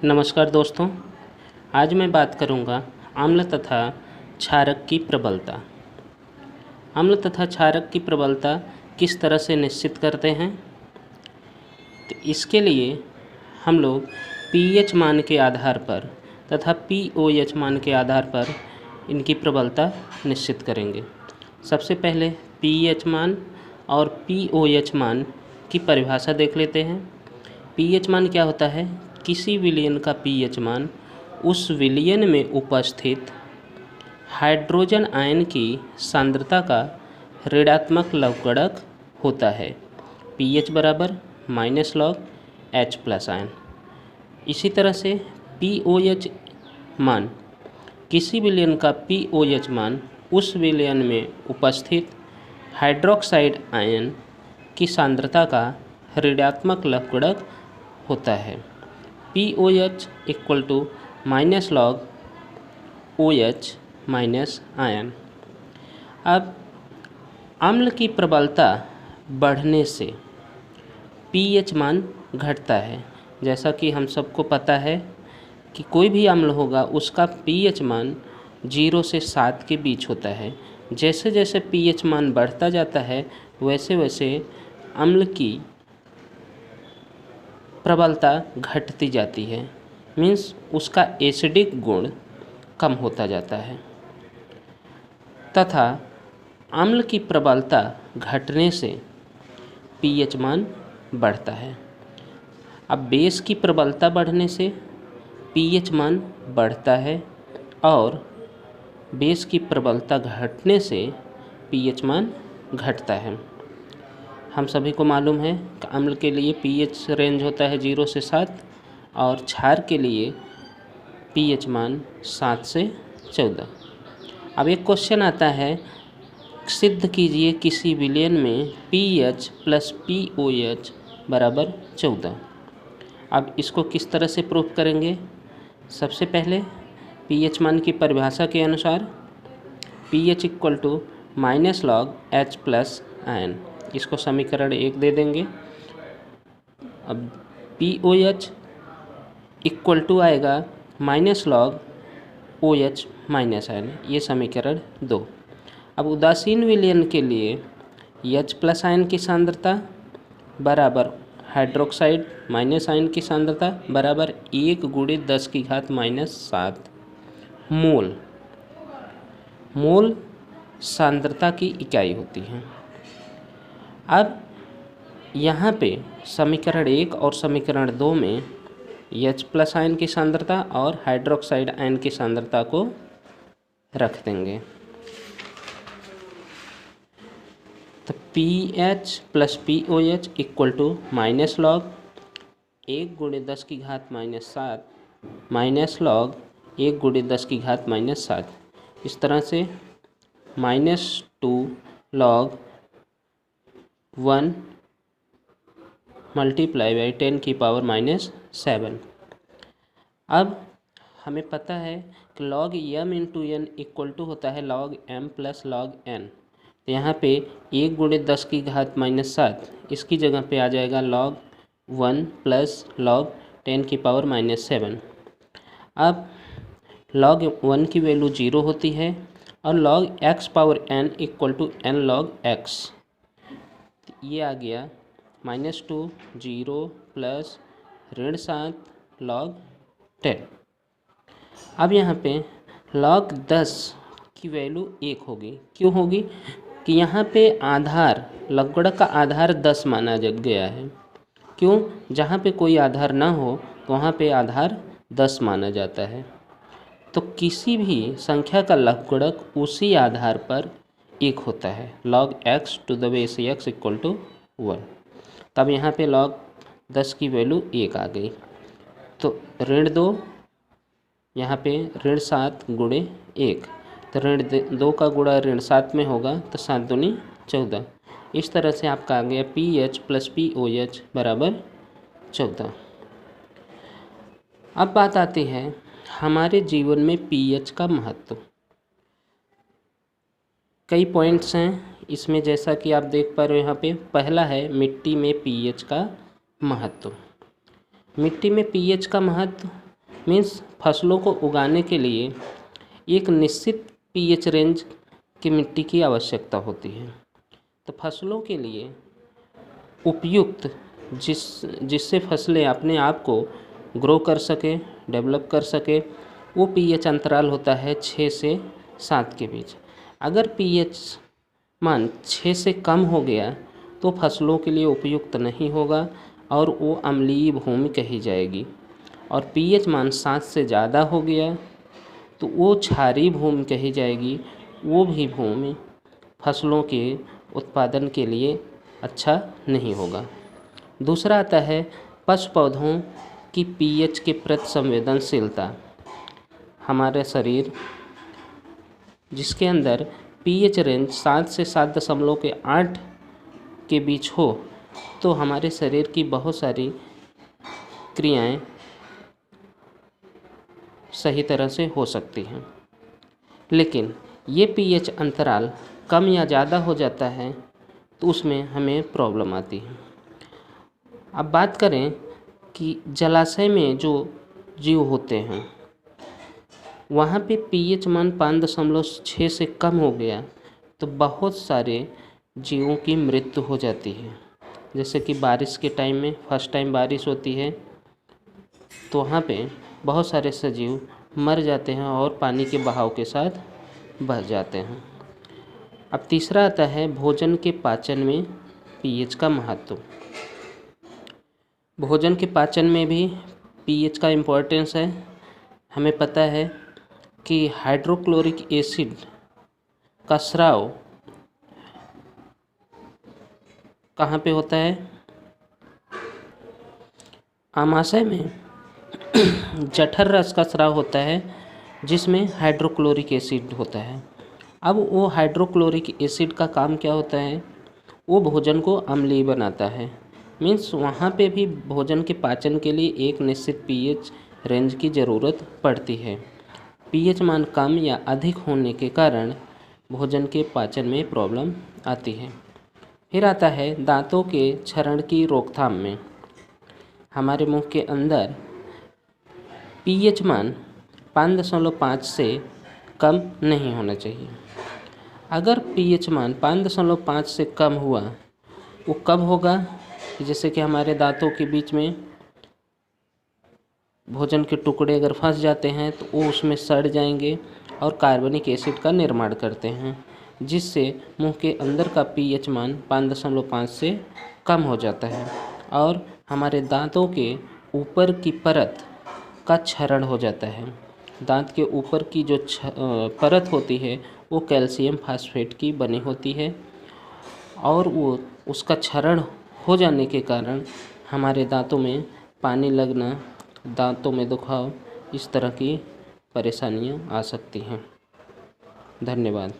नमस्कार दोस्तों, आज मैं बात करूंगा अम्ल तथा क्षारक की प्रबलता। अम्ल तथा क्षारक की प्रबलता किस तरह से निश्चित करते हैं। तो इसके लिए हम लोग पीएच मान के आधार पर तथा पीओएच मान के आधार पर इनकी प्रबलता निश्चित करेंगे। सबसे पहले पीएच मान और पीओएच मान की परिभाषा देख लेते हैं। पीएच मान क्या होता है? किसी विलयन का पीएच मान उस विलयन में उपस्थित हाइड्रोजन आयन की सांद्रता का ऋणात्मक लवगणक होता है। पीएच बराबर -log H+आयन। इसी तरह से पीओएच मान किसी विलयन का पीओएच मान उस विलयन में उपस्थित हाइड्रोक्साइड आयन की सांद्रता का ऋणात्मक लवगणक होता है। POH = -log OH- ion. अब अम्ल की प्रबलता बढ़ने से pH मान घटता है। जैसा कि हम सबको पता है कि कोई भी अम्ल होगा उसका pH मान 0 से 7 के बीच होता है। जैसे जैसे pH मान बढ़ता जाता है वैसे वैसे अम्ल की प्रबलता घटती जाती है, मीन्स उसका एसिडिक गुण कम होता जाता है तथा अम्ल की प्रबलता घटने से पीएच मान बढ़ता है। अब बेस की प्रबलता बढ़ने से पीएच मान बढ़ता है और बेस की प्रबलता घटने से पीएच मान घटता है। हम सभी को मालूम है कि अम्ल के लिए पीएच रेंज होता है 0 से 7 और क्षार के लिए पीएच मान 7 से 14। अब एक क्वेश्चन आता है, सिद्ध कीजिए किसी विलयन में पीएच + पीओएच = 14। अब इसको किस तरह से प्रूफ करेंगे? सबसे पहले पीएच मान की परिभाषा के अनुसार pH = -log H+आयन। इसको समीकरण 1 दे देंगे। अब POH इक्वल आएगा -log OH- आयन, ये समीकरण 2। अब उदासीन विलयन के लिए H+ आयन की सांद्रता बराबर हाइड्रोक्साइड माइनस आयन की सांद्रता बराबर 1 × 10⁻⁷ मोल। मोल सांद्रता की इकाई होती है। अब यहाँ पे समीकरण 1 और समीकरण 2 में H+ आयन की सांद्रता और हाइड्रोक्साइड आयन की सांद्रता को रख देंगे। तो pH + pOH = -log 1 × 10⁻⁷ -log 1 × 10⁻⁷। इस तरह से -2 log 1 × 10⁻⁷। अब हमें पता है कि log m × n होता है log m + log n। तो यहाँ पे 1 × 10⁻⁷, इसकी जगह पे आ जाएगा log 1 + log 10⁻⁷। अब log 1 की वैल्यू 0 होती है और log x⁻n = n log x। ये आ गया -2 0 + -7 log 10। अब यहाँ पे log 10 की वैल्यू 1 होगी। क्यों होगी? कि यहाँ पे आधार लवगणक का आधार 10 माना गया है। क्यों? जहाँ पे कोई आधार ना हो तो वहाँ पे आधार 10 माना जाता है। तो किसी भी संख्या का लवगणक उसी आधार पर 1 होता है। log x⁻x = 1। तब यहाँ पे log 10 की वैल्यू 1 आ गई। तो -2 यहाँ पे -7 × 1, तो -2 का गुणा -7 में होगा तो 7 दूनी 14। इस तरह से आपका आ गया pH + pOH = 14। अब बात आती है हमारे जीवन में pH का महत्व। कई पॉइंट्स हैं इसमें, जैसा कि आप देख पा रहे हो यहाँ पे। पहला है मिट्टी में pH का महत्व। मिट्टी में pH का महत्व मीन्स फसलों को उगाने के लिए एक निश्चित पीएच रेंज की मिट्टी की आवश्यकता होती है। तो फसलों के लिए उपयुक्त जिससे फसलें अपने आप को ग्रो कर सके, डेवलप कर सके, वो पीएच अंतराल होता है 6 से 7 के बीच। अगर पीएच मान 6 से कम हो गया तो फसलों के लिए उपयुक्त नहीं होगा और वो अम्लीय भूमि कही जाएगी। और पीएच मान 7 से ज़्यादा हो गया तो वो क्षारीय भूमि कही जाएगी। वो भी भूमि फसलों के उत्पादन के लिए अच्छा नहीं होगा। दूसरा आता है पशु पौधों की पीएच के प्रति संवेदनशीलता। हमारे शरीर जिसके अंदर पीएच रेंज 7 से 7.8 के बीच हो तो हमारे शरीर की बहुत सारी क्रियाएं सही तरह से हो सकती हैं। लेकिन ये पीएच अंतराल कम या ज़्यादा हो जाता है तो उसमें हमें प्रॉब्लम आती है। अब बात करें कि जलाशय में जो जीव होते हैं वहाँ पे पीएच मान 5.6 से कम हो गया तो बहुत सारे जीवों की मृत्यु हो जाती है। जैसे कि बारिश के टाइम में फर्स्ट टाइम बारिश होती है तो वहाँ पे बहुत सारे सजीव मर जाते हैं और पानी के बहाव के साथ बह जाते हैं। अब तीसरा आता है भोजन के पाचन में पीएच का महत्व। भोजन के पाचन में भी पीएच का इम्पोर्टेंस है। हमें पता है कि हाइड्रोक्लोरिक एसिड का स्राव कहाँ पे होता है? आमाशय में जठर रस का स्राव होता है जिसमें हाइड्रोक्लोरिक एसिड होता है। अब वो हाइड्रोक्लोरिक एसिड का काम क्या होता है? वो भोजन को अम्लीय बनाता है। मीन्स वहाँ पे भी भोजन के पाचन के लिए एक निश्चित पीएच रेंज की ज़रूरत पड़ती है। पीएच मान कम या अधिक होने के कारण भोजन के पाचन में प्रॉब्लम आती है। फिर आता है दांतों के क्षरण की रोकथाम में। हमारे मुंह के अंदर पीएच मान 5.5 से कम नहीं होना चाहिए। अगर पीएच मान 5.5 से कम हुआ वो कब होगा? जैसे कि हमारे दांतों के बीच में भोजन के टुकड़े अगर फंस जाते हैं तो वो उसमें सड़ जाएंगे और कार्बनिक एसिड का निर्माण करते हैं जिससे मुंह के अंदर का पीएच मान 5.5 से कम हो जाता है और हमारे दांतों के ऊपर की परत का क्षरण हो जाता है। दांत के ऊपर की जो परत होती है वो कैल्शियम फास्फेट की बनी होती है और वो उसका क्षरण हो जाने के कारण हमारे दांतों में पानी लगना, दांतों में दुखाव, इस तरह की परेशानियां आ सकती हैं। धन्यवाद।